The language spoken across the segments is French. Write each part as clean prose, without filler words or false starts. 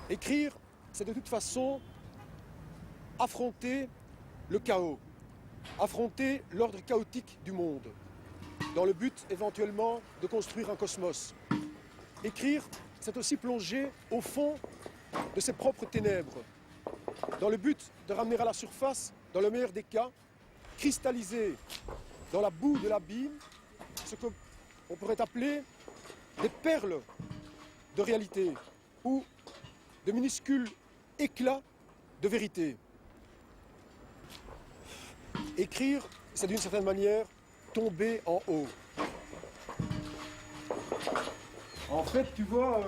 Écrire, c'est de toute façon affronter le chaos, affronter l'ordre chaotique du monde, dans le but éventuellement de construire un cosmos. Écrire, c'est aussi plonger au fond de ses propres ténèbres, dans le but de ramener à la surface, dans le meilleur des cas, cristalliser dans la boue de l'abîme ce qu'on pourrait appeler des perles de réalité ou de minuscules éclats de vérité. Écrire, c'est d'une certaine manière tomber en haut. En fait, tu vois,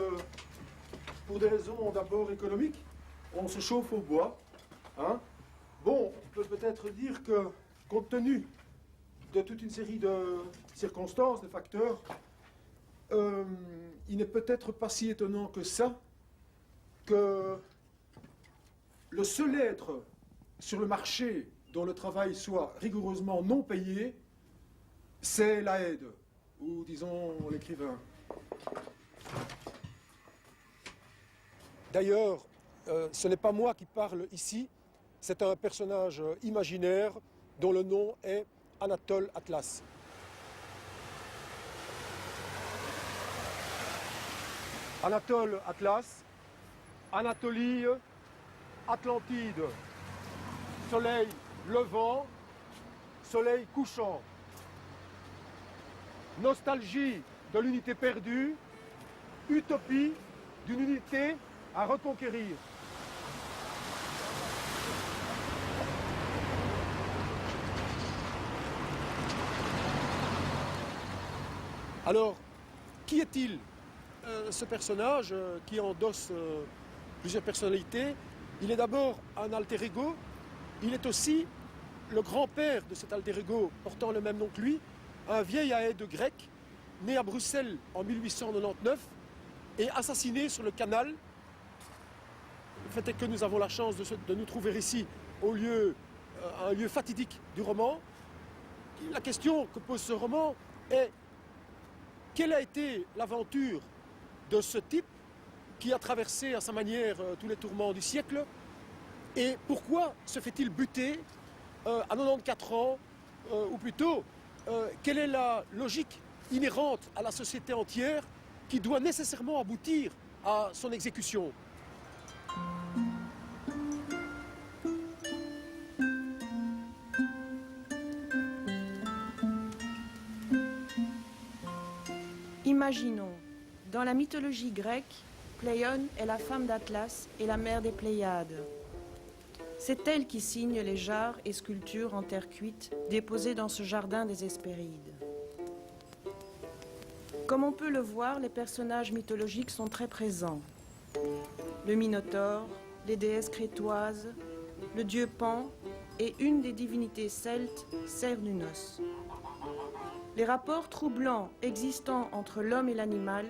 pour des raisons d'abord économiques, on se chauffe au bois. Hein. Bon, on peut peut-être dire que, compte tenu de toute une série de circonstances, de facteurs, il n'est peut-être pas si étonnant que ça, que le seul être sur le marché dont le travail soit rigoureusement non payé, c'est l'Aède, ou disons l'écrivain. D'ailleurs, ce n'est pas moi qui parle ici, c'est un personnage imaginaire dont le nom est Anatole Atlas. Anatole Atlas, Anatolie, Atlantide, soleil levant, soleil couchant. Nostalgie de l'unité perdue, utopie d'une unité à reconquérir. Alors, qui est-il, ce personnage qui endosse plusieurs personnalités? Il est d'abord un alter ego, il est aussi le grand-père de cet alter ego portant le même nom que lui, un vieil Aède grec, né à Bruxelles en 1899 et assassiné sur le canal. Le fait est que nous avons la chance de nous trouver ici au lieu, un lieu fatidique du roman. La question que pose ce roman est: quelle a été l'aventure de ce type qui a traversé à sa manière tous les tourments du siècle, et pourquoi se fait-il buter à 94 ans, ou plutôt, quelle est la logique inhérente à la société entière qui doit nécessairement aboutir à son exécution? Imaginons, dans la mythologie grecque, Pléione est la femme d'Atlas et la mère des Pléiades. C'est elle qui signe les jarres et sculptures en terre cuite déposées dans ce jardin des Hespérides. Comme on peut le voir, les personnages mythologiques sont très présents. Le Minotaure, les déesses crétoises, le dieu Pan et une des divinités celtes, Cernunnos. Les rapports troublants existant entre l'homme et l'animal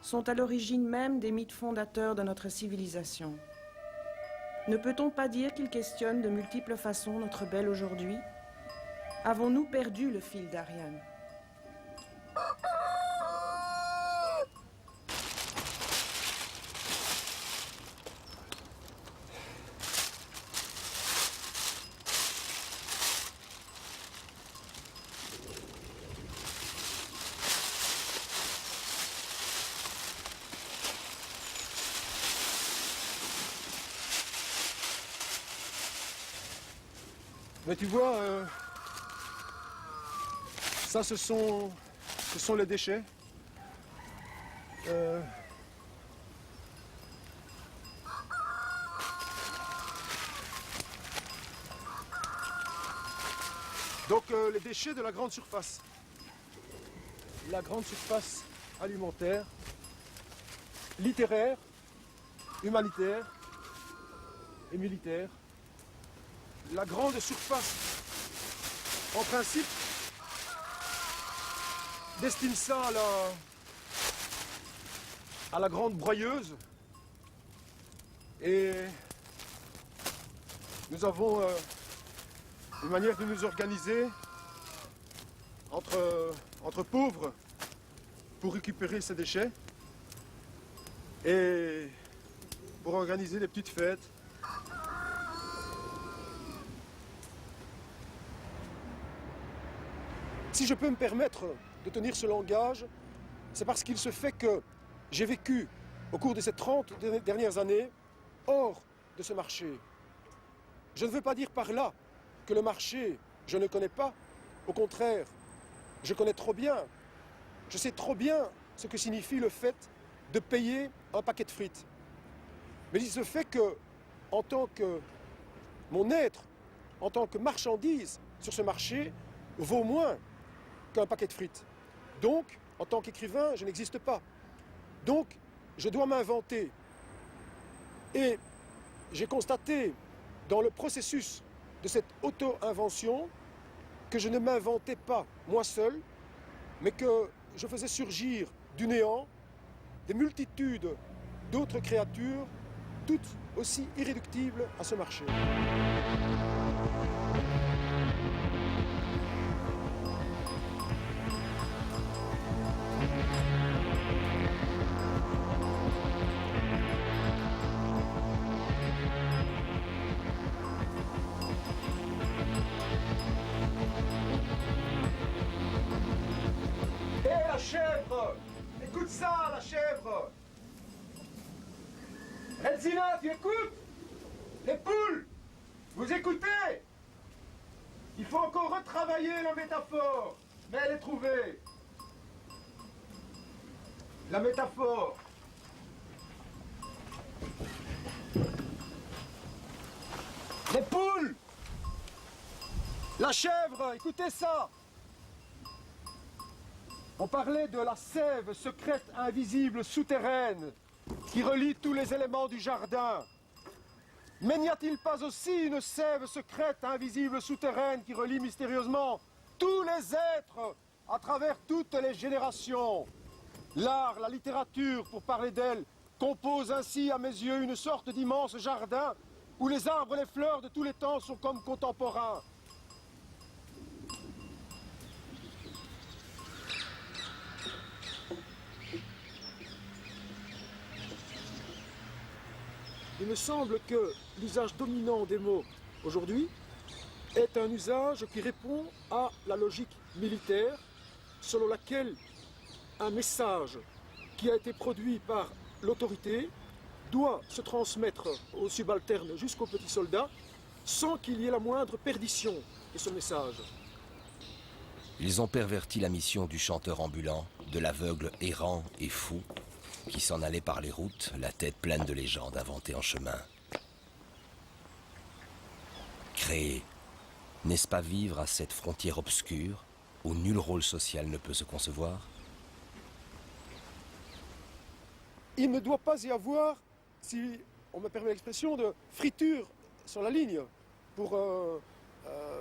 sont à l'origine même des mythes fondateurs de notre civilisation. Ne peut-on pas dire qu'ils questionnent de multiples façons notre belle aujourd'hui? Avons-nous perdu le fil d'Ariane? Mais tu vois, ça ce sont les déchets. Donc les déchets de la grande surface. La grande surface alimentaire, littéraire, humanitaire et militaire. La grande surface, en principe, destine ça à la grande broyeuse. Et nous avons une manière de nous organiser entre pauvres pour récupérer ces déchets et pour organiser des petites fêtes. Si je peux me permettre de tenir ce langage, c'est parce qu'il se fait que j'ai vécu au cours de ces 30 dernières années hors de ce marché. Je ne veux pas dire par là que le marché, je ne connais pas. Au contraire, je connais trop bien. Je sais trop bien ce que signifie le fait de payer un paquet de frites. Mais il se fait que, en tant que mon être, en tant que marchandise sur ce marché, vaut moins qu'un paquet de frites. Donc, en tant qu'écrivain, je n'existe pas. Donc, je dois m'inventer. Et j'ai constaté dans le processus de cette auto-invention que je ne m'inventais pas moi seul, mais que je faisais surgir du néant des multitudes d'autres créatures, toutes aussi irréductibles à ce marché. La chèvre! Écoute ça, la chèvre! Redzina, tu écoutes? Les poules! Vous écoutez? Il faut encore retravailler la métaphore, mais elle est trouvée. La métaphore. Les poules! La chèvre, écoutez ça! On parlait de la sève secrète, invisible, souterraine, qui relie tous les éléments du jardin. Mais n'y a-t-il pas aussi une sève secrète, invisible, souterraine, qui relie mystérieusement tous les êtres à travers toutes les générations? L'art, la littérature, pour parler d'elle, composent ainsi à mes yeux une sorte d'immense jardin où les arbres et les fleurs de tous les temps sont comme contemporains. Il me semble que l'usage dominant des mots aujourd'hui est un usage qui répond à la logique militaire selon laquelle un message qui a été produit par l'autorité doit se transmettre aux subalternes jusqu'aux petits soldats sans qu'il y ait la moindre perdition de ce message. Ils ont perverti la mission du chanteur ambulant, de l'aveugle errant et fou, qui s'en allait par les routes, la tête pleine de légendes inventées en chemin. Créer, n'est-ce pas vivre à cette frontière obscure, où nul rôle social ne peut se concevoir? Il ne doit pas y avoir, si on me permet l'expression, de friture sur la ligne, pour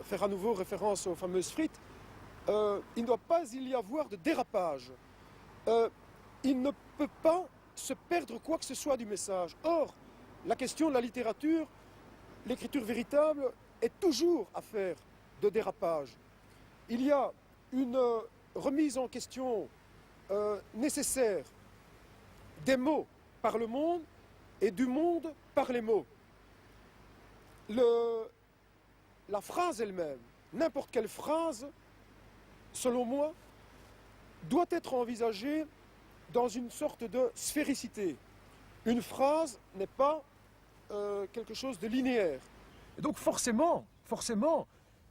faire à nouveau référence aux fameuses frites. Il ne doit pas y avoir de dérapage. Il ne peut pas se perdre quoi que ce soit du message. Or, la question de la littérature, l'écriture véritable, est toujours affaire de dérapage. Il y a une remise en question nécessaire des mots par le monde et du monde par les mots. La phrase elle-même, n'importe quelle phrase, selon moi, doit être envisagée dans une sorte de sphéricité. Une phrase n'est pas quelque chose de linéaire. Et donc forcément,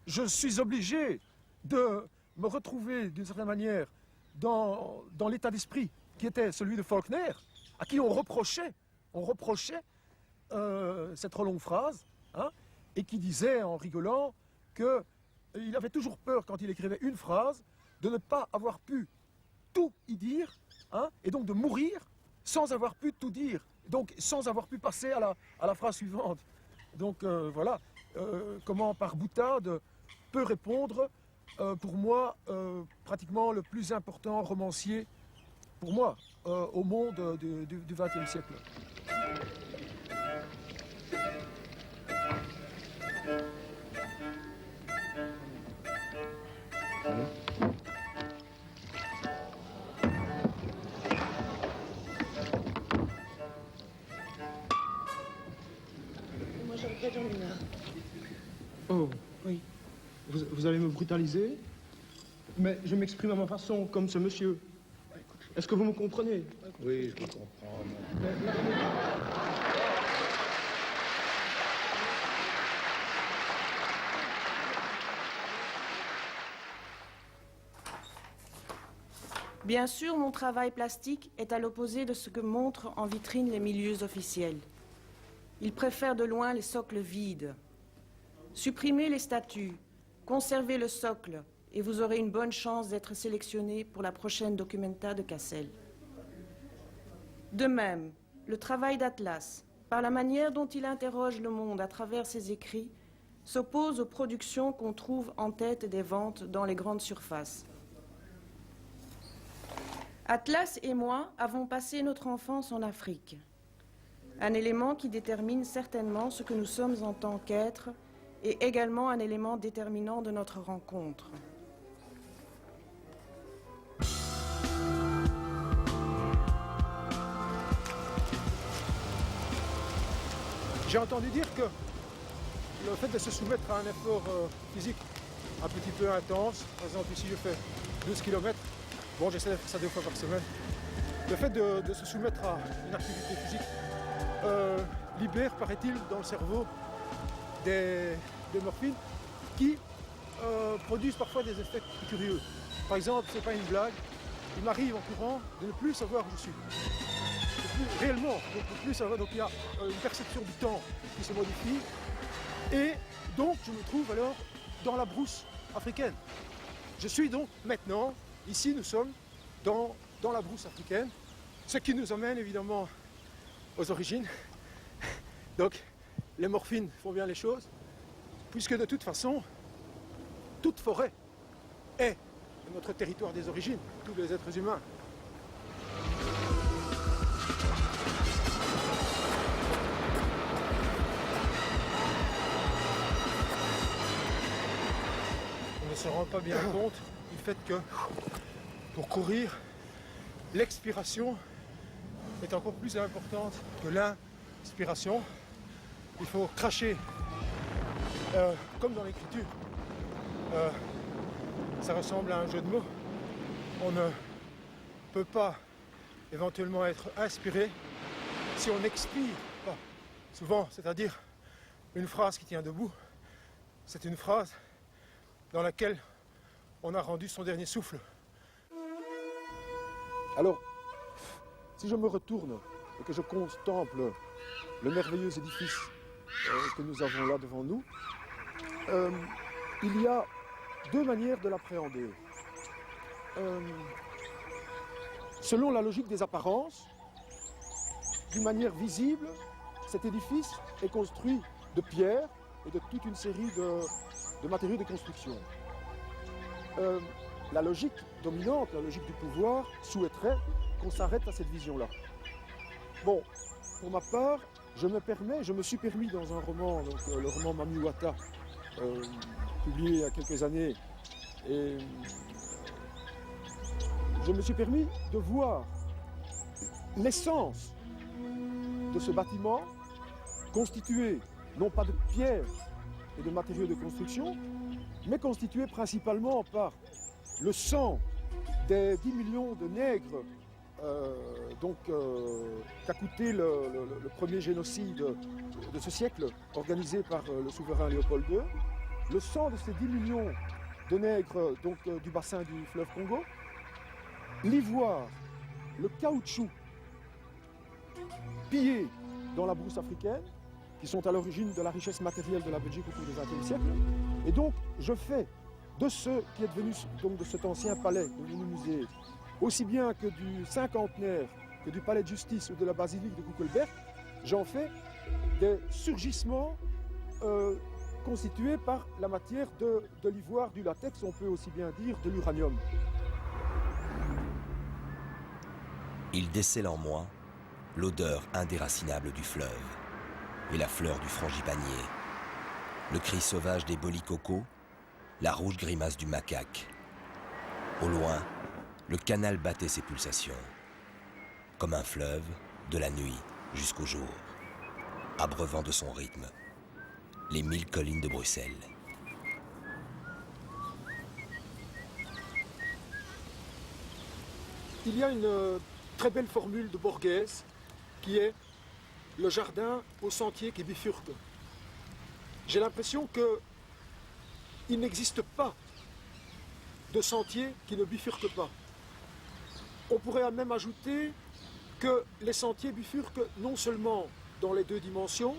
je suis obligé de me retrouver d'une certaine manière dans l'état d'esprit qui était celui de Faulkner, à qui on reprochait cette trop longue phrase, hein, et qui disait en rigolant qu'il avait toujours peur quand il écrivait une phrase de ne pas avoir pu tout y dire, hein, et donc de mourir sans avoir pu tout dire, donc sans avoir pu passer à la phrase suivante. Donc voilà comment par boutade peut répondre pour moi pratiquement le plus important romancier pour moi au monde du XXe siècle. vous allez me brutaliser, mais je m'exprime à ma façon, comme ce monsieur. Est-ce que vous me comprenez? Oui, je vous comprends. Bien sûr, mon travail plastique est à l'opposé de ce que montrent en vitrine les milieux officiels. Ils préfèrent de loin les socles vides. Supprimez les statues, conservez le socle, et vous aurez une bonne chance d'être sélectionné pour la prochaine Documenta de Cassel. De même, le travail d'Atlas, par la manière dont il interroge le monde à travers ses écrits, s'oppose aux productions qu'on trouve en tête des ventes dans les grandes surfaces. Atlas et moi avons passé notre enfance en Afrique. Un élément qui détermine certainement ce que nous sommes en tant qu'êtres et également un élément déterminant de notre rencontre. J'ai entendu dire que le fait de se soumettre à un effort physique un petit peu intense, par exemple ici je fais 12 km, bon j'essaie de faire ça 2 fois par semaine, le fait de se soumettre à une activité physique libère, paraît-il, dans le cerveau des morphines qui produisent parfois des effets curieux. Par exemple, c'est pas une blague, il m'arrive en courant de ne plus savoir où je suis. Réellement, donc plus ça va, donc il y a une perception du temps qui se modifie et donc je me trouve alors dans la brousse africaine. Je suis donc maintenant, ici nous sommes dans la brousse africaine, ce qui nous amène évidemment aux origines. Donc les morphines font bien les choses, puisque de toute façon, toute forêt est notre territoire des origines, tous les êtres humains. On ne se rend pas bien compte du fait que pour courir, l'expiration est encore plus importante que l'inspiration. Il faut cracher, comme dans l'écriture. Ça ressemble à un jeu de mots. On ne peut pas éventuellement être inspiré si on n'expire pas. Souvent, c'est-à-dire une phrase qui tient debout, c'est une phrase dans laquelle on a rendu son dernier souffle. Alors, si je me retourne et que je contemple le merveilleux édifice que nous avons là devant nous, il y a 2 manières de l'appréhender. Selon la logique des apparences, d'une manière visible, cet édifice est construit de pierre et de toute une série de matériaux de construction. La logique dominante, la logique du pouvoir, souhaiterait qu'on s'arrête à cette vision-là. Bon, pour ma part, je me suis permis dans un roman, donc, le roman Mamiwata, publié il y a quelques années, et je me suis permis de voir l'essence de ce bâtiment constitué non pas de pierre et de matériaux de construction, mais constitué principalement par le sang des 10 millions de nègres qu'a coûté le premier génocide de ce siècle organisé par le souverain Léopold II, le sang de ces 10 millions de nègres du bassin du fleuve Congo, l'ivoire, le caoutchouc pillé dans la brousse africaine, qui sont à l'origine de la richesse matérielle de la Belgique au cours du XXe siècle. Et donc, je fais de ce qui est devenu, donc de cet ancien palais, devenu musée, aussi bien que du cinquantenaire, que du palais de justice ou de la basilique de Kuckelberg, j'en fais des surgissements constitués par la matière de l'ivoire, du latex, on peut aussi bien dire de l'uranium. Il décèle en moi l'odeur indéracinable du fleuve et la fleur du frangipanier, le cri sauvage des bolicocos, la rouge grimace du macaque. Au loin, le canal battait ses pulsations, comme un fleuve, de la nuit jusqu'au jour, abreuvant de son rythme les 1000 collines de Bruxelles. Il y a une très belle formule de Borghese qui est le jardin au sentier qui bifurque. J'ai l'impression qu'il n'existe pas de sentier qui ne bifurque pas. On pourrait même ajouter que les sentiers bifurquent non seulement dans les 2 dimensions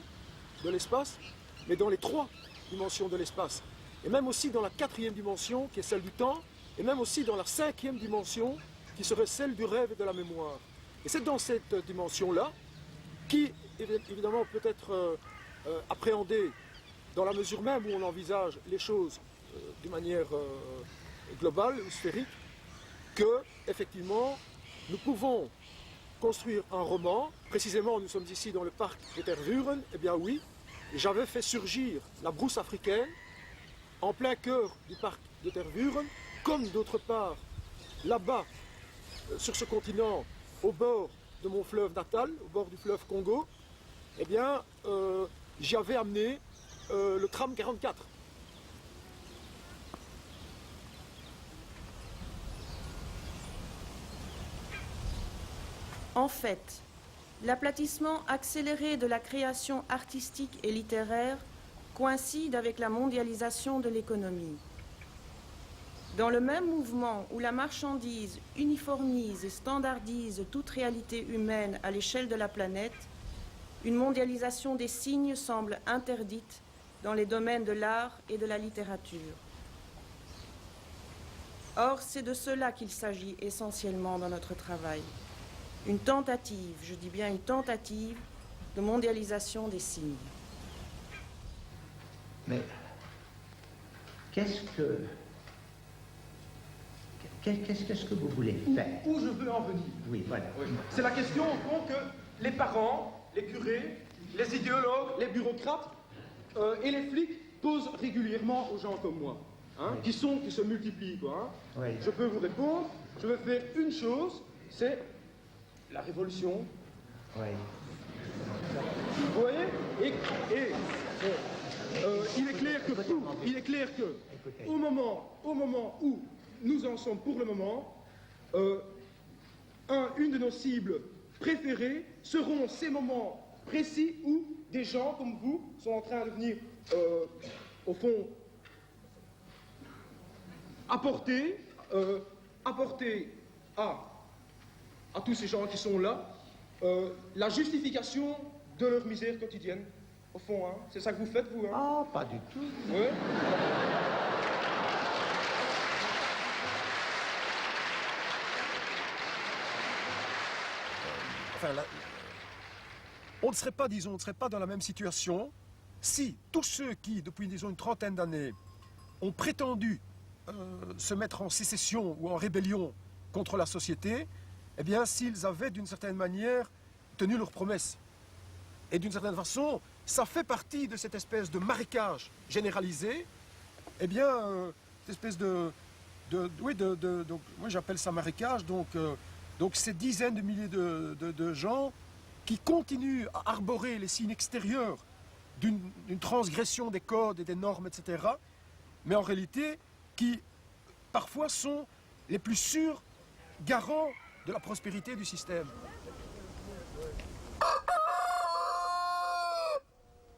de l'espace, mais dans les 3 dimensions de l'espace. Et même aussi dans la 4e dimension, qui est celle du temps, et même aussi dans la 5e dimension, qui serait celle du rêve et de la mémoire. Et c'est dans cette dimension-là, qui évidemment peut être appréhendée dans la mesure même où on envisage les choses de manière globale ou sphérique, que, effectivement, nous pouvons construire un roman. Précisément, nous sommes ici dans le parc de Tervuren. Eh bien oui, j'avais fait surgir la brousse africaine en plein cœur du parc de Tervuren, comme d'autre part, là-bas, sur ce continent, au bord de mon fleuve natal, au bord du fleuve Congo, eh bien, j'y avais amené le tram 44. En fait, l'aplatissement accéléré de la création artistique et littéraire coïncide avec la mondialisation de l'économie. Dans le même mouvement où la marchandise uniformise et standardise toute réalité humaine à l'échelle de la planète, une mondialisation des signes semble interdite dans les domaines de l'art et de la littérature. Or, c'est de cela qu'il s'agit essentiellement dans notre travail. Une tentative, je dis bien une tentative, de mondialisation des signes. Mais qu'est-ce que vous voulez faire? Où je veux en venir. Oui, voilà. Oui. C'est la question, au fond, que les parents, les curés, les idéologues, les bureaucrates et les flics posent régulièrement aux gens comme moi, hein, Oui. qui se multiplient, quoi. Hein. Oui. Je peux vous répondre, je veux faire une chose, c'est la révolution. Oui. Vous voyez? Il est clair que, Écoutez. au moment où nous en sommes pour le moment, une de nos cibles préférées seront ces moments précis où des gens comme vous sont en train de venir, au fond, apporter à tous ces gens qui sont là la justification de leur misère quotidienne. Au fond, hein. C'est ça que vous faites, vous, hein? Ah, pas du tout. Ouais. Enfin, on ne serait pas, disons, on ne serait pas dans la même situation si tous ceux qui, depuis, disons, une trentaine d'années, ont prétendu se mettre en sécession ou en rébellion contre la société, eh bien, s'ils avaient, d'une certaine manière, tenu leurs promesses. Et d'une certaine façon, ça fait partie de cette espèce de marécage généralisé, eh bien, cette espèce donc, moi j'appelle ça marécage, donc ces dizaines de milliers de gens qui continuent à arborer les signes extérieurs d'une transgression des codes et des normes, etc., mais en réalité, qui parfois sont les plus sûrs garants de la prospérité du système.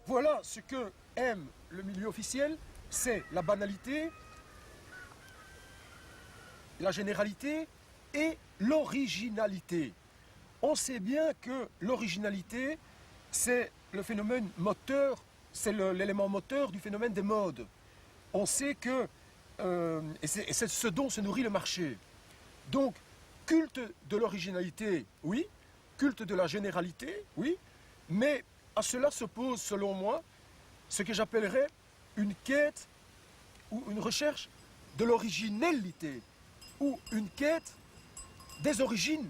Voilà ce que aime le milieu officiel, c'est la banalité, la généralité et l'originalité. On sait bien que l'originalité, c'est le phénomène moteur, c'est l'élément moteur du phénomène des modes. On sait que, et c'est ce dont se nourrit le marché. Donc, culte de l'originalité, oui, culte de la généralité, oui, mais à cela s'oppose, selon moi, ce que j'appellerais une quête ou une recherche de l'originalité ou une quête des origines.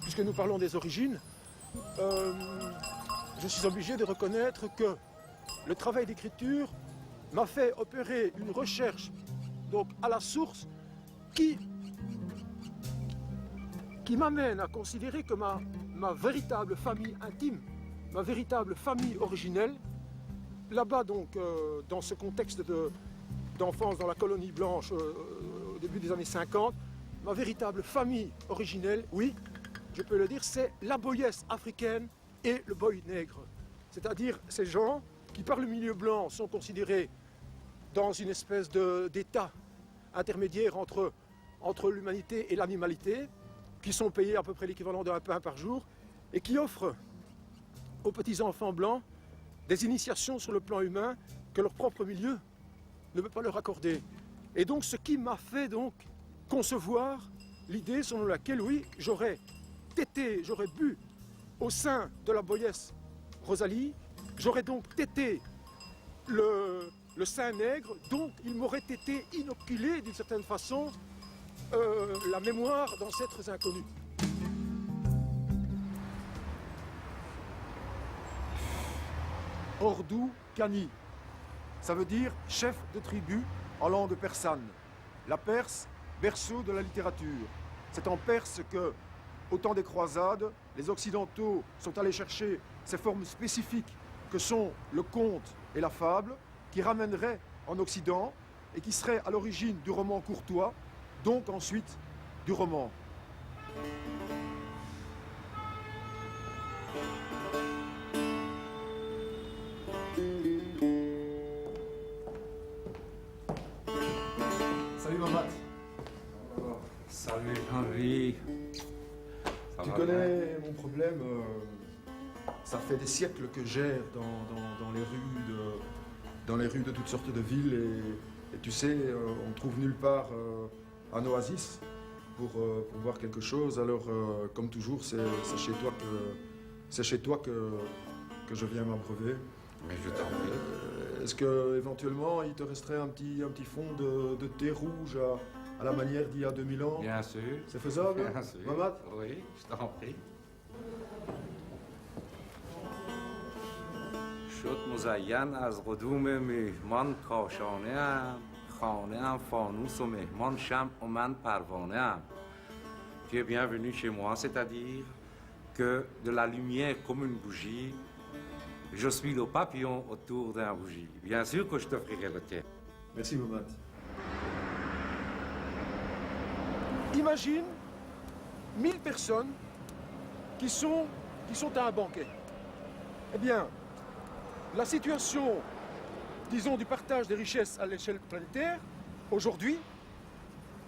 Puisque nous parlons des origines, je suis obligé de reconnaître que le travail d'écriture m'a fait opérer une recherche donc à la source qui m'amène à considérer que ma véritable famille intime, ma véritable famille originelle là-bas, donc, dans ce contexte d'enfance dans la colonie blanche au début des années 50, ma véritable famille originelle, oui, je peux le dire, c'est la boyesse africaine et le boy nègre. C'est-à-dire ces gens qui, par le milieu blanc, sont considérés dans une espèce d'état intermédiaire entre l'humanité et l'animalité, qui sont payés à peu près l'équivalent d'un pain par jour, et qui offrent aux petits-enfants blancs des initiations sur le plan humain que leur propre milieu ne peut pas leur accorder. Et donc ce qui m'a fait donc concevoir l'idée selon laquelle, oui, j'aurais tété, j'aurais bu au sein de la boyesse Rosalie, j'aurais donc tété le sein nègre, donc il m'aurait été inoculé d'une certaine façon la mémoire d'ancêtres inconnus. Ordou Kani, ça veut dire chef de tribu en langue persane. La Perse, berceau de la littérature. C'est en Perse que, au temps des croisades, les Occidentaux sont allés chercher ces formes spécifiques que sont le conte et la fable, qui ramèneraient en Occident et qui seraient à l'origine du roman courtois, donc ensuite du roman. Salut Mamat. Salut Henri. Tu connais mon problème, ça fait des siècles que j'erre dans les rues de toutes sortes de villes et tu sais, on ne trouve nulle part un oasis pour voir quelque chose. Alors, comme toujours, c'est chez toi que je viens m'abreuver. Mais je t'en prie. Est-ce que éventuellement il te resterait un petit fond de thé rouge à la manière d'il y a 2000 ans? Bien sûr. C'est faisable? Bien sûr. Mamat? Oui, je t'en prie. شد مزین از قدوم میهمان کاشانه ام خانه ام فانوس و مهمان شمع و من پروانه ام. Tu es bienvenu chez moi, c'est-à-dire que de la lumière comme une bougie, je suis le papillon autour d'un bougie. Bien sûr que je t'offrirai le tien. Merci Mamat. Imagine 1000 personnes qui sont à un banquet. Eh bien, la situation, disons, du partage des richesses à l'échelle planétaire, aujourd'hui,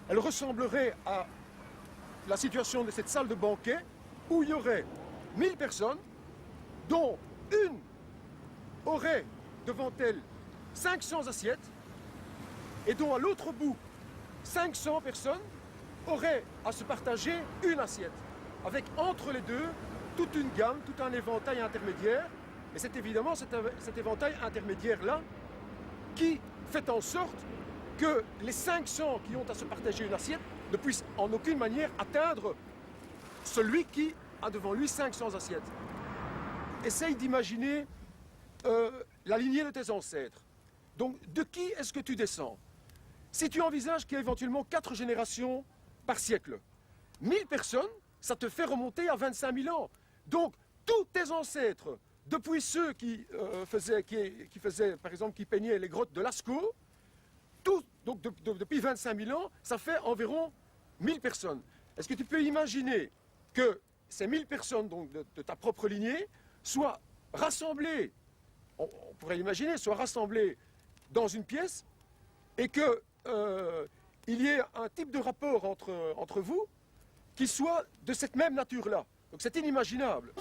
elle ressemblerait à la situation de cette salle de banquet où il y aurait 1000 personnes, dont une aurait devant elle 500 assiettes, et dont à l'autre bout, 500 personnes auraient à se partager une assiette, avec entre les deux toute une gamme, tout un éventail intermédiaire. Et c'est évidemment cet éventail intermédiaire-là qui fait en sorte que les 500 qui ont à se partager une assiette ne puissent en aucune manière atteindre celui qui a devant lui 500 assiettes. Essaye d'imaginer la lignée de tes ancêtres. Donc, de qui est-ce que tu descends? Si tu envisages qu'il y a éventuellement 4 générations par siècle, 1000 personnes, ça te fait remonter à 25 000 ans. Donc, tous tes ancêtres, depuis ceux qui faisaient, par exemple, qui peignaient les grottes de Lascaux, donc depuis 25 000 ans, ça fait environ 1000 personnes. Est-ce que tu peux imaginer que ces 1000 personnes donc, de ta propre lignée soient rassemblées, on pourrait l'imaginer, soient rassemblées dans une pièce et qu'il y ait un type de rapport entre vous qui soit de cette même nature-là. Donc c'est inimaginable.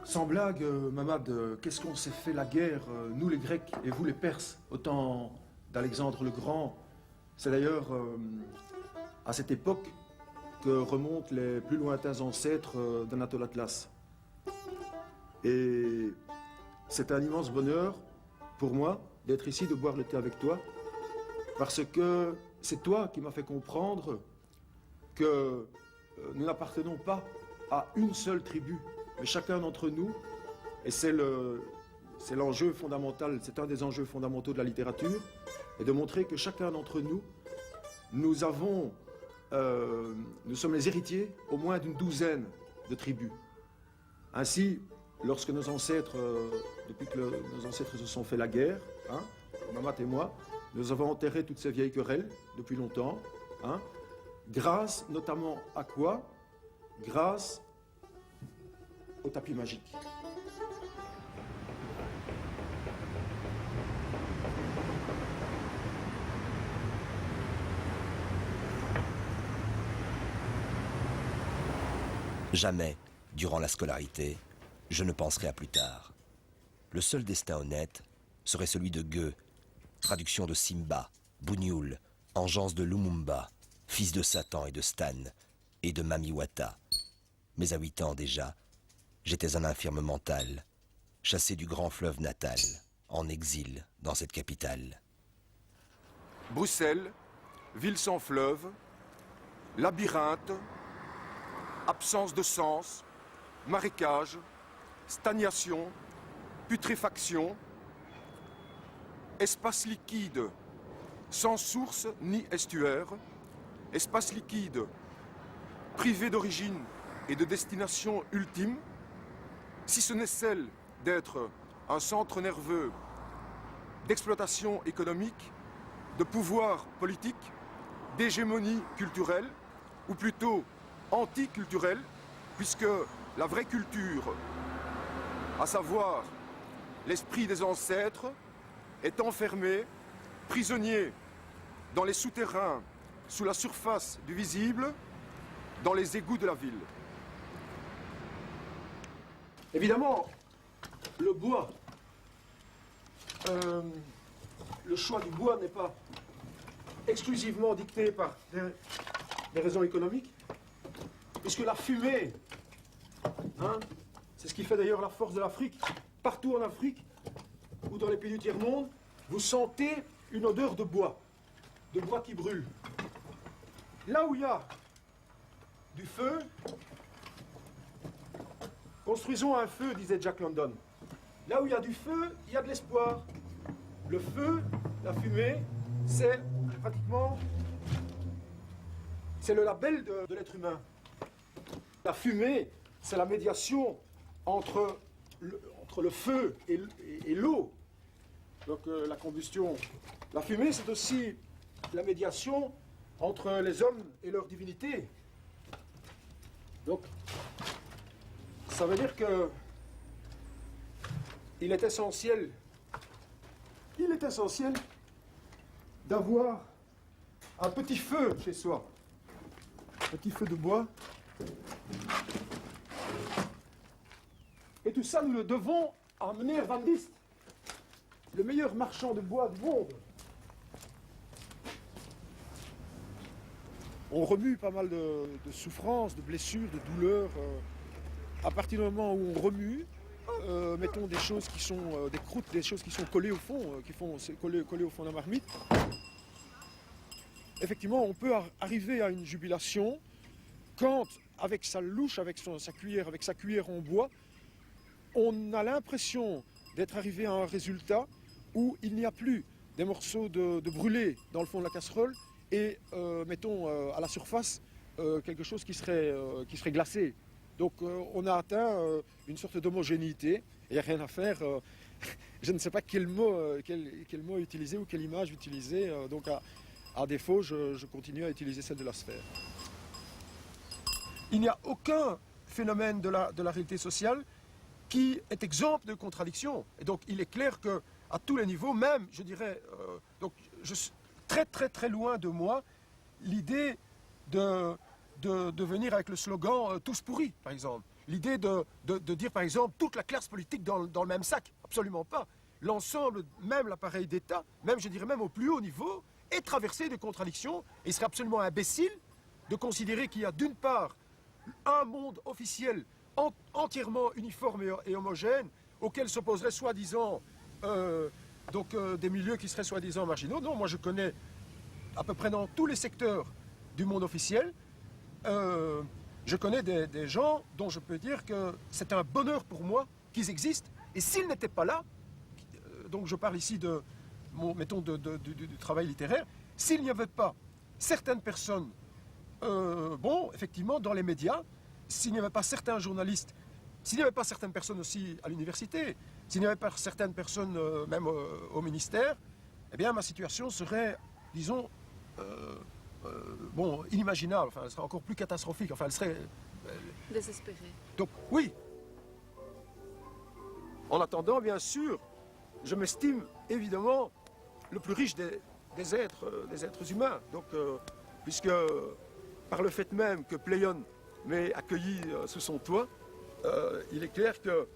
Sans blague, Mamad, qu'est-ce qu'on s'est fait la guerre, nous les Grecs et vous les Perses, au temps d'Alexandre le Grand? C'est d'ailleurs à cette époque que remontent les plus lointains ancêtres d'Anatole Atlas. Et c'est un immense bonheur pour moi d'être ici, de boire le thé avec toi, parce que c'est toi qui m'as fait comprendre que nous n'appartenons pas à une seule tribu, mais chacun d'entre nous, et c'est l'enjeu fondamental, c'est un des enjeux fondamentaux de la littérature, et de montrer que chacun d'entre nous, nous sommes les héritiers au moins d'une douzaine de tribus. Ainsi, lorsque nos ancêtres, depuis que nos ancêtres se sont fait la guerre, hein, Mamat et moi, nous avons enterré toutes ces vieilles querelles depuis longtemps, hein, grâce notamment à quoi? Grâce au tapis magique. Jamais, durant la scolarité, je ne penserai à plus tard. Le seul destin honnête serait celui de Gueux, traduction de Simba, Bougnoul, engeance de Lumumba, fils de Satan et de Stan, et de Mamiwata. Mais à 8 ans déjà, j'étais un infirme mental, chassé du grand fleuve natal, en exil dans cette capitale. Bruxelles, ville sans fleuve, labyrinthe, absence de sens, marécage, stagnation, putréfaction, espace liquide sans source ni estuaire, espace liquide privé d'origine et de destination ultime, si ce n'est celle d'être un centre nerveux d'exploitation économique, de pouvoir politique, d'hégémonie culturelle, ou plutôt anticulturelle, puisque la vraie culture, à savoir l'esprit des ancêtres, est enfermé, prisonnier dans les souterrains, sous la surface du visible, dans les égouts de la ville. Évidemment, le bois, le choix du bois n'est pas exclusivement dicté par des raisons économiques, puisque la fumée, hein, c'est ce qui fait d'ailleurs la force de l'Afrique. Partout en Afrique ou dans les pays du tiers-monde, vous sentez une odeur de bois qui brûle. Là où il y a du feu, construisons un feu, disait Jack London. Là où il y a du feu, il y a de l'espoir. Le feu, la fumée, c'est pratiquement, c'est le label de l'être humain. La fumée, c'est la médiation entre le feu et l'eau. Donc la combustion. La fumée, c'est aussi la médiation entre les hommes et leur divinité. Donc, ça veut dire que il est essentiel d'avoir un petit feu chez soi. Un petit feu de bois. Et tout ça, nous le devons à Meneer van Diest, le meilleur marchand de bois du monde. On remue pas mal de souffrances, de blessures, de douleurs. À partir du moment où on remue, mettons des choses qui sont des croûtes, des choses qui sont collées au fond, collées au fond d'un marmite, effectivement, on peut arriver à une jubilation quand, avec sa louche, avec sa cuillère en bois, on a l'impression d'être arrivé à un résultat où il n'y a plus des morceaux de brûlés dans le fond de la casserole et, mettons, à la surface, quelque chose qui serait glacé. Donc on a atteint une sorte d'homogénéité, il n'y a rien à faire. Je ne sais pas quel mot utiliser ou quelle image utiliser, donc à défaut, je continue à utiliser celle de la sphère. Il n'y a aucun phénomène de la réalité sociale qui est exempt de contradiction. Et donc il est clair qu'à tous les niveaux, même, je dirais, donc je suis très très très loin de moi l'idée de venir avec le slogan tous pourris, par exemple. L'idée de dire, par exemple, toute la classe politique dans le même sac. Absolument pas. L'ensemble, même l'appareil d'État, même, je dirais, même au plus haut niveau, est traversé de contradictions. Et il serait absolument imbécile de considérer qu'il y a d'une part un monde officiel entièrement uniforme et homogène, auquel s'opposeraient soi-disant des milieux qui seraient soi-disant marginaux. Non, moi je connais à peu près dans tous les secteurs du monde officiel, je connais des gens dont je peux dire que c'est un bonheur pour moi qu'ils existent. Et s'ils n'étaient pas là, donc je parle ici du travail littéraire, s'il n'y avait pas certaines personnes, effectivement, dans les médias, s'il n'y avait pas certains journalistes S'il n'y avait pas certaines personnes aussi à l'université, s'il n'y avait pas certaines personnes même au ministère, eh bien ma situation serait, disons, bon, inimaginable, enfin elle serait encore plus catastrophique, enfin elle serait... Désespéré. Donc oui. En attendant, bien sûr, je m'estime évidemment le plus riche des êtres humains. Donc, puisque par le fait même que Pléion m'ait accueilli sous son toit, il est clair que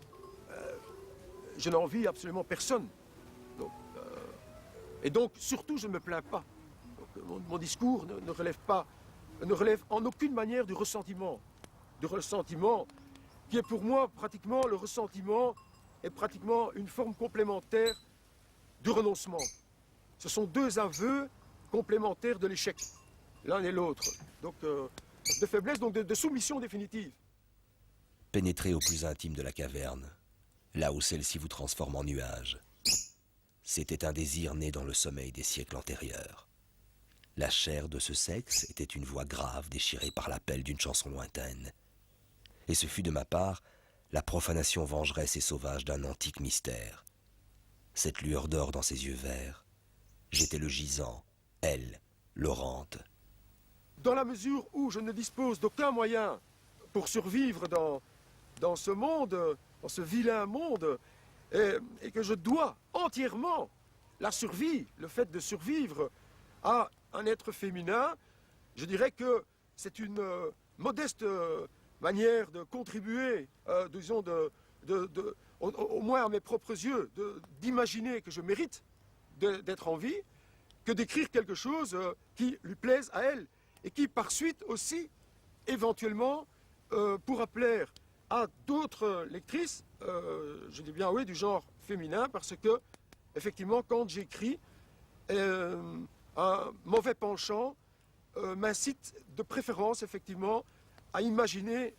je n'envie absolument personne. Donc, et donc, surtout, je ne me plains pas. Donc, mon discours ne relève en aucune manière du ressentiment. Du ressentiment qui est pour moi pratiquement, le ressentiment est pratiquement une forme complémentaire du renoncement. Ce sont deux aveux complémentaires de l'échec, l'un et l'autre. Donc, de faiblesse, donc de soumission définitive. Pénétrez au plus intime de la caverne, là où celle-ci vous transforme en nuage. C'était un désir né dans le sommeil des siècles antérieurs. La chair de ce sexe était une voix grave déchirée par l'appel d'une chanson lointaine. Et ce fut de ma part la profanation vengeresse et sauvage d'un antique mystère. Cette lueur d'or dans ses yeux verts, j'étais le gisant, elle, l'orante. Dans la mesure où je ne dispose d'aucun moyen pour survivre dans ce monde, dans ce vilain monde, et que je dois entièrement la survie, le fait de survivre à un être féminin, je dirais que c'est une modeste manière de contribuer, disons, au moins à mes propres yeux, d'imaginer que je mérite d'être en vie, que d'écrire quelque chose qui lui plaise à elle, et qui par suite aussi, éventuellement, pourra plaire à d'autres lectrices, je dis bien oui, du genre féminin, parce que, effectivement, quand j'écris, un mauvais penchant m'incite de préférence, effectivement, à imaginer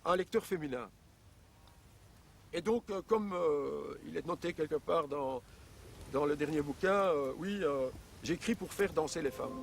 un lecteur féminin. Et donc, comme il est noté quelque part dans le dernier bouquin, oui, j'écris pour faire danser les femmes.